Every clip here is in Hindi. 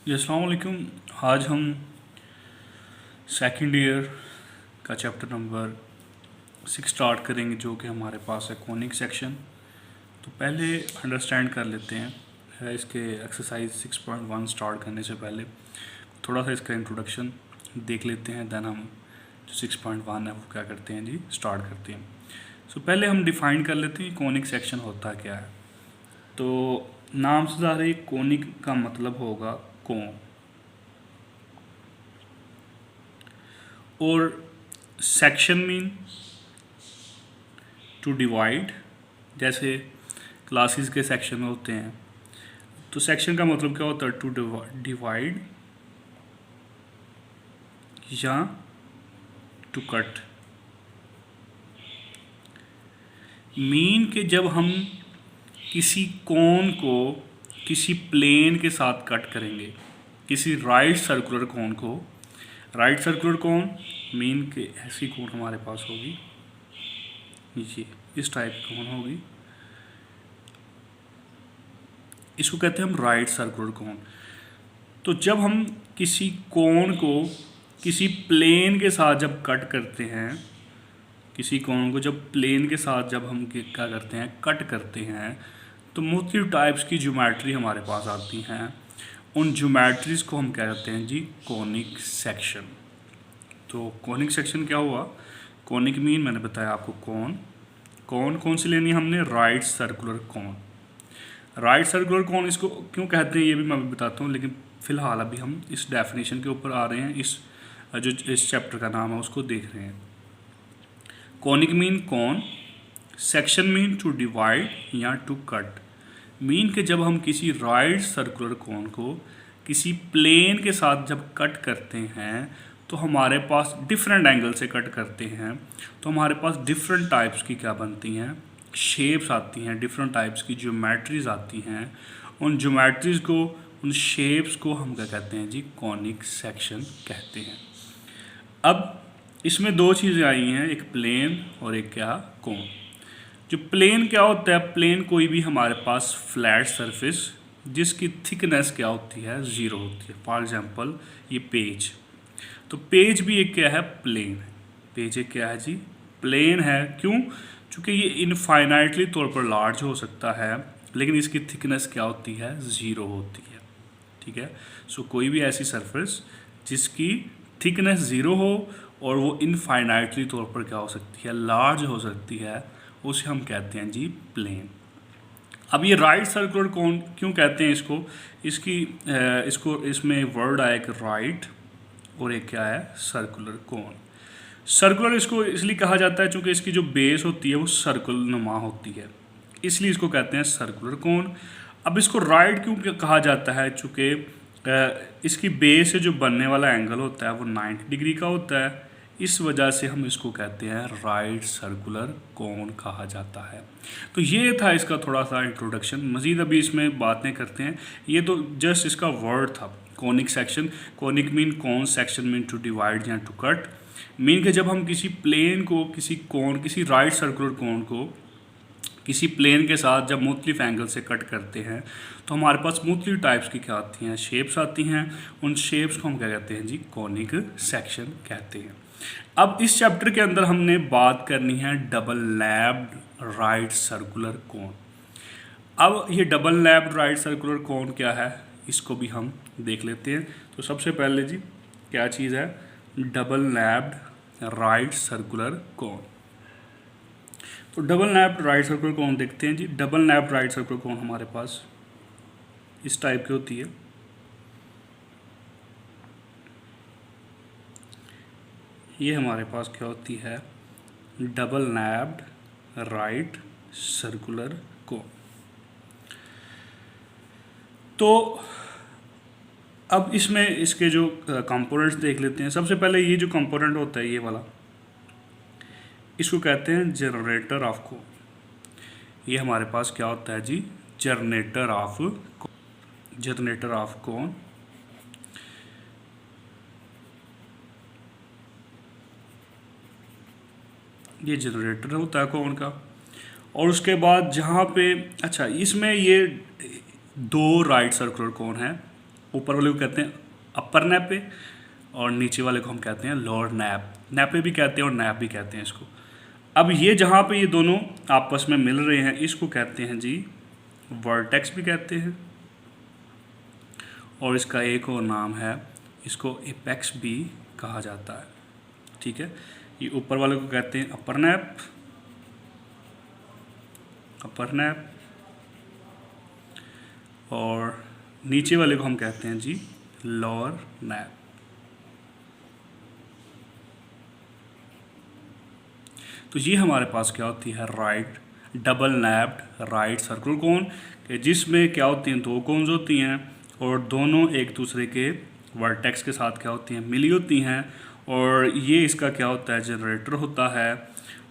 जी अस्सलाम वालेकुम। आज हम सेकंड ईयर का चैप्टर नंबर 6 स्टार्ट करेंगे, जो कि हमारे पास है कॉनिक सेक्शन। तो पहले अंडरस्टैंड कर लेते हैं इसके एक्सरसाइज 6.1 स्टार्ट करने से पहले थोड़ा सा इसका इंट्रोडक्शन देख लेते हैं। देन हम जो 6.1 है वो क्या करते हैं जी, स्टार्ट करते हैं। सो पहले हम डिफ़ाइन कर लेते हैं कॉनिक सेक्शन होता क्या है। तो नाम से ज़्यादा कॉनिक का मतलब होगा कोण, और सेक्शन मीन टू डिवाइड। जैसे क्लासेस के सेक्शन होते हैं, तो सेक्शन का मतलब क्या होता है, टू डिवाइड या टू कट। मीन के जब हम किसी कोण को किसी प्लेन के साथ कट करेंगे, किसी राइट सर्कुलर कोण को, राइट सर्कुलर कोण मीन के ऐसी कोण हमारे पास होगी, ये इस टाइप की कोण होगी, इसको कहते हैं हम राइट सर्कुलर कोण। तो जब हम किसी कोण को किसी प्लेन के साथ जब कट करते हैं, किसी कोण को जब प्लेन के साथ जब हम क्या करते हैं, कट करते हैं, तो मुख्तलिफ टाइप्स की ज्योमेट्री हमारे पास आती हैं। उन ज्योमेट्रीज को हम क्या कहते हैं जी, कॉनिक सेक्शन। तो कॉनिक सेक्शन क्या हुआ, कॉनिक मीन मैंने बताया आपको कोण। कोण कौन सी लेनी है हमने, राइट सर्कुलर कोण। राइट सर्कुलर कोण इसको क्यों कहते हैं ये भी मैं अभी बताता हूँ, लेकिन फ़िलहाल अभी हम इस डेफिनेशन के ऊपर आ रहे हैं। इस चैप्टर का नाम है उसको देख रहे हैं। कॉनिक मीन कोण, सेक्शन मीन टू डिवाइड या टू कट। मीन के जब हम किसी राइट सर्कुलर कोण को किसी प्लेन के साथ जब कट करते हैं, तो हमारे पास डिफरेंट एंगल से कट करते हैं, तो हमारे पास डिफरेंट टाइप्स की क्या बनती हैं, शेप्स आती हैं, डिफरेंट टाइप्स की ज्योमेट्रीज आती हैं। उन ज्योमेट्रीज को, उन शेप्स को हम क्या कहते हैं जी, कॉनिक सेक्शन कहते हैं। अब इसमें दो चीज़ें आई हैं, एक प्लेन और एक क्या, कोण। जो प्लेन क्या होता है, प्लेन कोई भी हमारे पास फ्लैट सरफेस जिसकी थिकनेस क्या होती है, ज़ीरो होती है। फॉर एग्जांपल ये पेज, तो पेज भी एक क्या है, प्लेन है। पेज एक क्या है जी, प्लेन है। क्यों? चूँकि ये इनफाइनाइटली तौर पर लार्ज हो सकता है, लेकिन इसकी थिकनेस क्या होती है, ज़ीरो होती है। ठीक है। सो कोई भी ऐसी सरफेस जिसकी थिकनेस ज़ीरो हो और वो इनफाइनाइटली तौर पर क्या हो सकती है, लार्ज हो सकती है, उसे हम कहते हैं जी प्लेन। अब ये राइट सर्कुलर कोण क्यों कहते हैं इसको, इसको इसमें वर्ड आया एक राइट और एक क्या है, सर्कुलर कोण। सर्कुलर इसको इसलिए कहा जाता है चूँकि इसकी जो बेस होती है वो सर्कुल नुमा होती है, इसलिए इसको कहते हैं सर्कुलर कोण। अब इसको राइट क्यों कहा जाता है, चूँकि इसकी बेस से जो बनने वाला एंगल होता है वो 90 डिग्री का होता है, इस वजह से हम इसको कहते हैं राइट सर्कुलर कोण कहा जाता है। तो ये था इसका थोड़ा सा इंट्रोडक्शन। मज़ीद अभी इसमें बातें करते हैं। ये तो जस्ट इसका वर्ड था, कॉनिक सेक्शन। कॉनिक मीन कोण, सेक्शन मीन टू डिवाइड या टू कट। मीन के जब हम किसी प्लेन को किसी कोण, किसी राइट सर्कुलर कोण को किसी प्लेन के साथ जब मुख्तलिफ एंगल से कट करते हैं, तो हमारे पास मुख्तलिफ टाइप्स की क्या आती हैं, शेप्स आती हैं। उन शेप्स को हम क्या कहते हैं जी, कॉनिक सेक्शन कहते हैं। अब इस चैप्टर के अंदर हमने बात करनी है डबल लैप्ड राइट सर्कुलर कोण। अब ये डबल लैप्ड राइट सर्कुलर कोण क्या है, इसको भी हम देख लेते हैं। तो सबसे पहले जी क्या चीज़ है, डबल लैप्ड राइट सर्कुलर कोण। तो डबल लैप्ड राइट सर्कुलर कोण देखते हैं जी। डबल लैप्ड राइट सर्कुलर कोण हमारे पास इस टाइप की होती है। ये हमारे पास क्या होती है, डबल लैप्ड राइट सर्कुलर कोण। तो अब इसमें इसके जो कंपोनेंट्स देख लेते हैं। सबसे पहले ये जो कंपोनेंट होता है ये वाला, इसको कहते हैं जनरेटर ऑफ कोण। ये हमारे पास क्या होता है जी, जनरेटर ऑफ कोण। ये जनरेटर होता है कोण का। और उसके बाद जहाँ पे, अच्छा इसमें ये दो राइट सर्कुलर कोण हैं ऊपर वाले को कहते हैं अपर नैपे और नीचे वाले को हम कहते हैं लोअर नैप। नैपे भी कहते हैं और नैप भी कहते हैं इसको। अब ये जहाँ पे ये दोनों आपस में मिल रहे हैं इसको कहते हैं जी वर्टेक्स भी कहते हैं, और इसका एक और नाम है, इसको एपेक्स भी कहा जाता है। ठीक है, ये ऊपर वाले को कहते हैं अपर नैप, अपर नैप, और नीचे वाले को हम कहते हैं जी लोअर नैप। तो ये हमारे पास क्या होती है right double napped right circular cone, कि जिसमें क्या होती हैं दो कोन्स होती हैं और दोनों एक दूसरे के वर्टेक्स के साथ क्या होती हैं मिली होती हैं, और ये इसका क्या होता है जनरेटर होता है,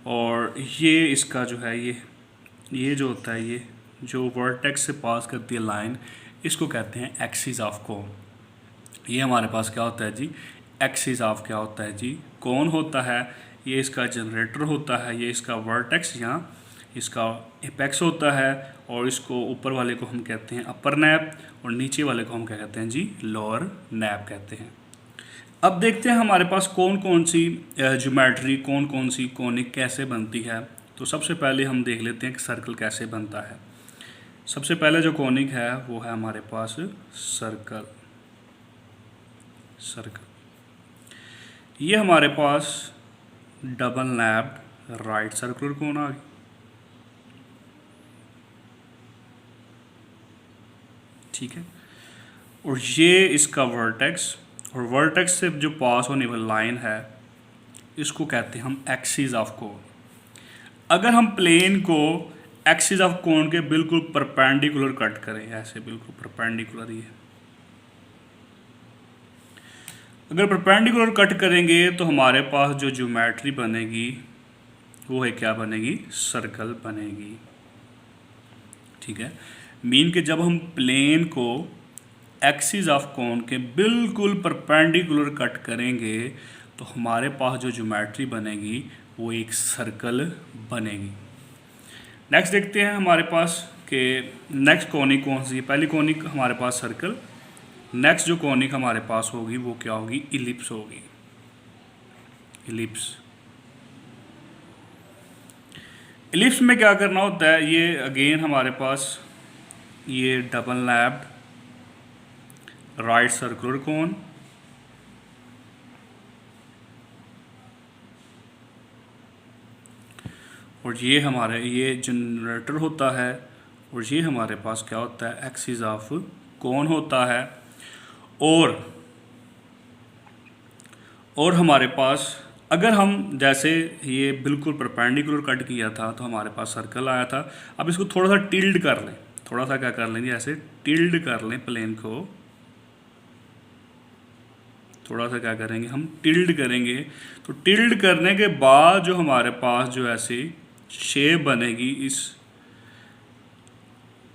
और ये इसका जो है ये जो होता है ये जो वर्टेक्स से पास करती है लाइन इसको कहते हैं एक्सिस ऑफ कोन। ये हमारे पास क्या होता है जी एक्सिस ऑफ क्या होता है जी कोन होता है। ये इसका जनरेटर होता है, ये इसका वर्टेक्स या इसका एपेक्स होता है, और इसको ऊपर वाले को हम कहते हैं अपर नैप और नीचे वाले को हम क्या कहते हैं जी लोअर नैप कहते हैं। अब देखते हैं हमारे पास कौन कौन सी ज्योमेट्री कौन कौन सी कोनिक कैसे बनती है। तो सबसे पहले हम देख लेते हैं कि सर्कल कैसे बनता है। सबसे पहले जो कोनिक है वो है हमारे पास सर्कल। सर्कल ये हमारे पास डबल नैप्ड राइट सर्कुलर कोन आ गई। ठीक है, और ये इसका वर्टेक्स, और वर्टेक्स से जो पास होने वाली लाइन है इसको कहते हैं हम एक्सिस ऑफ कोन। अगर हम प्लेन को एक्सिस ऑफ कोन के बिल्कुल परपेंडिकुलर कट करें, ऐसे बिल्कुल परपेंडिकुलर ही है, अगर परपेंडिकुलर कट करेंगे तो हमारे पास जो ज्योमेट्री बनेगी वो है क्या बनेगी सर्कल बनेगी। ठीक है, मीन के जब हम प्लेन को एक्सिस ऑफ कोन के बिल्कुल परपेंडिकुलर कट करेंगे तो हमारे पास जो ज्योमेट्री बनेगी वो एक सर्कल बनेगी। नेक्स्ट देखते हैं हमारे पास कि नेक्स्ट कोनिक कौन सी है। पहली कोनिक हमारे पास सर्कल, नेक्स्ट जो कोनिक हमारे पास होगी वो क्या होगी इलिप्स होगी। इलिप्स, इलिप्स में क्या करना होता है, ये अगेन हमारे पास ये डबल नैप्ड राइट सर्कुलर कोन, और ये हमारे ये जनरेटर होता है, और ये हमारे पास क्या होता है एक्सिस ऑफ कोन होता है, और हमारे पास अगर हम जैसे ये बिल्कुल परपेंडिकुलर कट किया था तो हमारे पास सर्कल आया था। अब इसको थोड़ा सा टिल्ड कर लें, थोड़ा सा क्या कर लेंगे ऐसे टिल्ड कर लें प्लेन को, थोड़ा सा क्या करेंगे हम टिल्ड करेंगे। तो टिल्ड करने के बाद जो हमारे पास जो ऐसी शेप बनेगी, इस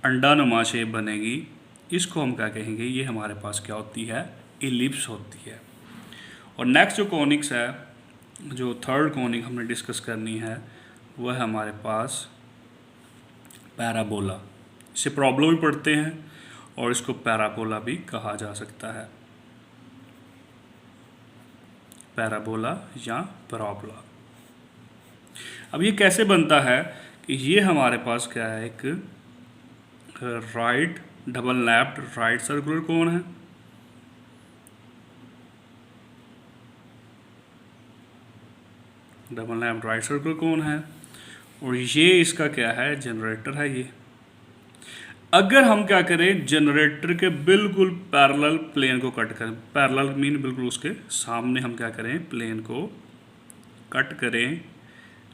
अंडानुमा शेप बनेगी, इसको हम क्या कहेंगे, ये हमारे पास क्या होती है इलिप्स होती है। और नेक्स्ट जो कोनिक्स है, जो थर्ड कोनिक हमने डिस्कस करनी है वह है हमारे पास पैराबोला। इसे प्रॉब्लम भी पढ़ते हैं और इसको पैराबोला भी कहा जा सकता है, पैराबोला या पैराबोला। अब ये कैसे बनता है कि ये हमारे पास क्या है एक right double napped right circular cone है, double napped right circular cone है, और ये इसका क्या है जनरेटर है ये। अगर हम क्या करें जनरेटर के बिल्कुल पैरेलल प्लेन को कट करें, पैरेलल मीन बिल्कुल उसके सामने हम क्या करें प्लेन को कट करें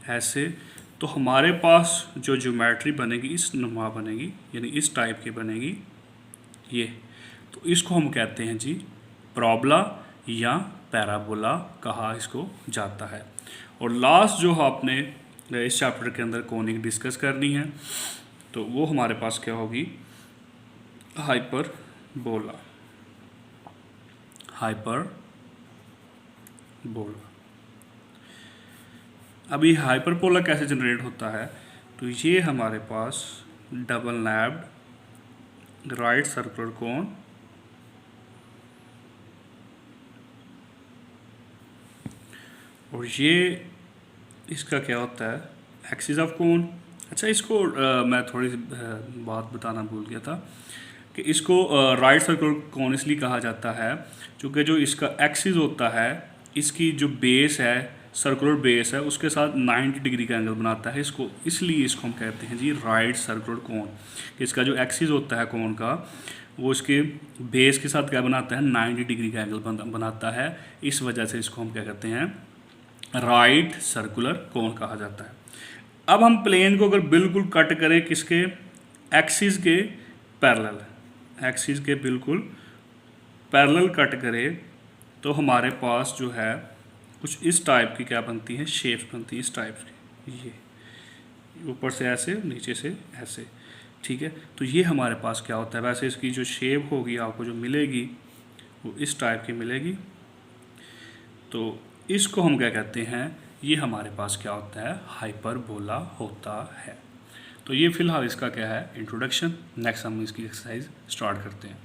ऐसे, तो हमारे पास जो ज्योमेट्री बनेगी इस नुमा बनेगी, यानी इस टाइप की बनेगी ये। तो इसको हम कहते हैं जी पैराबोला या पैराबोला कहा इसको जाता है। और लास्ट जो आपने इस चैप्टर के अंदर कोनिक डिस्कस करनी है तो वो हमारे पास क्या होगी हाइपरबोला। हाइपरबोला, अभी हाइपरबोला कैसे जनरेट होता है, तो ये हमारे पास डबल नैप्ड राइट सर्कुलर कोन और ये इसका क्या होता है, एक्सिस ऑफ कोन। अच्छा, इसको मैं थोड़ी सी बात बताना भूल गया था कि इसको राइट सर्कुलर कोन इसलिए कहा जाता है क्योंकि जो इसका एक्सिस होता है, इसकी जो बेस है, सर्कुलर बेस है, उसके साथ 90 डिग्री का एंगल बनाता है इसको, इसलिए इसको हम कहते हैं जी राइट सर्कुलर कोन। इसका जो एक्सिस होता है कोन का, वो इसके बेस के साथ क्या बनाता है, 90 डिग्री का एंगल बनाता है। इस वजह से इसको हम क्या कहते हैं, राइट सर्कुलर कोन कहा जाता है। अब हम प्लेन को अगर बिल्कुल कट करें किसके, एक्सिस के पैरेलल, एक्सिस के बिल्कुल पैरेलल कट करें, तो हमारे पास जो है कुछ इस टाइप की क्या बनती है, शेप्स बनती है इस टाइप की, ये ऊपर से ऐसे, नीचे से ऐसे, ठीक है। तो ये हमारे पास क्या होता है, वैसे इसकी जो शेप होगी आपको जो मिलेगी वो इस टाइप की मिलेगी। तो इसको हम क्या कहते हैं, ये हमारे पास क्या होता है, हाइपरबोला होता है। तो ये फिलहाल इसका क्या है, इंट्रोडक्शन। नेक्स्ट हम इसकी एक्सरसाइज स्टार्ट करते हैं।